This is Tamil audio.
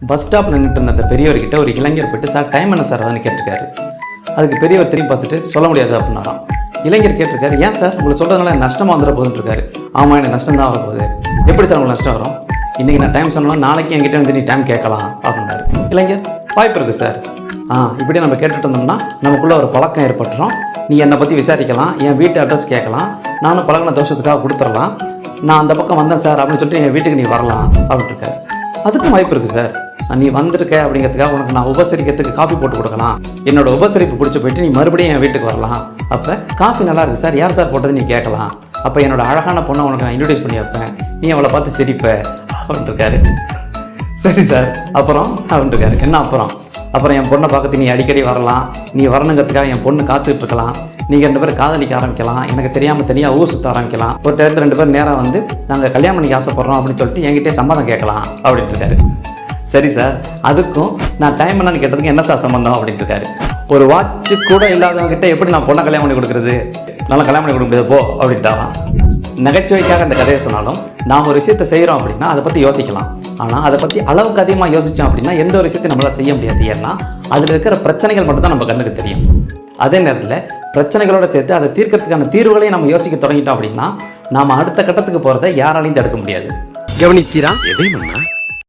பஸ் ஸ்டாப்பில் நின்றுட்டு இருந்த அந்த பெரியவர்கிட்ட ஒரு இளைஞர் போயிட்டு, சார் டைம் என்ன சார் அதுன்னு கேட்டிருக்காரு. அதுக்கு பெரியவர் திரும்பி பார்த்துட்டு, சொல்ல முடியாது அப்படின்னாராம். இளைஞர் கேட்டிருக்காரு, ஏன் சார் உங்களுக்கு சொல்கிறதுனால நஷ்டமாக வந்துட போகுதுன்னு இருக்காரு. ஆமாம், எனக்கு நஷ்டம் தான் வரப்போகுது. எப்படி சார் உங்களுக்கு நஷ்டம் வரும்? இன்றைக்கி நான் டைம் சொன்னாலும் நாளைக்கு என்கிட்ட வந்து நீ டைம் கேட்கலாம் அப்படின்னாரு. இளைஞர், வாய்ப்பு இருக்குது சார். இப்படி நம்ம கேட்டுட்டு இருந்தோம்னா நமக்குள்ளே ஒரு பழக்கம் ஏற்பட்டுரும். நீ என்னை பற்றி விசாரிக்கலாம், என் வீட்டு அட்ரஸ் கேட்கலாம், நானும் பழகின தோஷத்துக்காக கொடுத்துடலாம். நான் அந்த பக்கம் வந்தேன் சார் அப்படின்னு சொல்லிட்டு என் வீட்டுக்கு நீ வரலாம் அப்படின்ட்டு இருக்காரு. அதுக்கும் வாய்ப்பு இருக்குது சார். நீ வந்திருக்க அப்படிங்கிறதுக்காக உனக்கு நான் உபசரிக்கிறதுக்கு காஃபி போட்டு கொடுக்கலாம். என்னோட உபசரிப்பு பிடிச்சி போயிட்டு நீ மறுபடியும் என் வீட்டுக்கு வரலாம். அப்போ காஃபி நல்லா இருக்குது சார், யார் சார் போட்டது நீ கேட்கலாம். அப்போ என்னோட அழகான பொண்ணை உனக்கு நான் இன்ட்ரடியூஸ் பண்ணி வைப்பேன், நீ அவளை பார்த்து சிரிப்ப அப்படின்ட்டு இருக்காரு. சரி சார், அப்புறம் அப்படின்ட்டு இருக்காரு. என்ன அப்புறம் என் பொண்ணை பார்க்கறது நீ அடிக்கடி வரலாம், நீ வரணுங்கிறதுக்காக என் பொண்ணு காத்துட்டு இருக்கலாம், நீங்கள் 2 பேரும் காதலிக்க ஆரம்பிக்கலாம், எனக்கு தெரியாமல் தனியாக ஊர் சுற்ற ஆரம்பிக்கலாம், ஒரு டயத்தில் 2 பேரும் நேராக வந்து நாங்கள் கல்யாணம் பண்ணிக்க ஆசைப்பட்றோம் அப்படின்னு சொல்லிட்டு என்கிட்டே சம்மதம் கேட்கலாம் அப்படின்ட்டு இருக்காரு. சரி சார், அதுக்கும் நான் டைம் என்னன்னு கேட்டதுக்கு என்ன சார் சம்மந்தம் அப்படின்ட்டு இருக்காரு. ஒரு வாட்சு கூட இல்லாதவங்ககிட்ட எப்படி நான் பொண்ணை கல்யாணம் பண்ணி கொடுக்குறது? நல்லா கல்யாணம் பண்ணி கொடுக்க முடியாது போ அப்படின்ட்டாரான். நகைச்சுவைக்காக அந்த கதையை சொன்னாலும் நாம் ஒரு விஷயத்தை செய்கிறோம் அப்படின்னா அதை பற்றி யோசிக்கலாம். ஆனால் அதை பற்றி அளவுக்கு அதிகமாக யோசித்தோம் அப்படின்னா எந்த ஒரு விஷயத்தையும் நம்மளால் செய்ய முடியாது. ஏன்னா அதில் இருக்கிற பிரச்சனைகள் மட்டும் தான் நம்ம கண்ணுக்கு தெரியும். அதே நேரத்தில் பிரச்சனைகளோட சேர்த்து அதை தீர்க்கறதுக்கான தீர்வுகளையும் நம்ம யோசிக்க தொடங்கிட்டோம் அப்படின்னா நாம் அடுத்த கட்டத்துக்கு போகிறத யாராலையும் தடுக்க முடியாது. கவனித்தீரா? எதை மன்னா?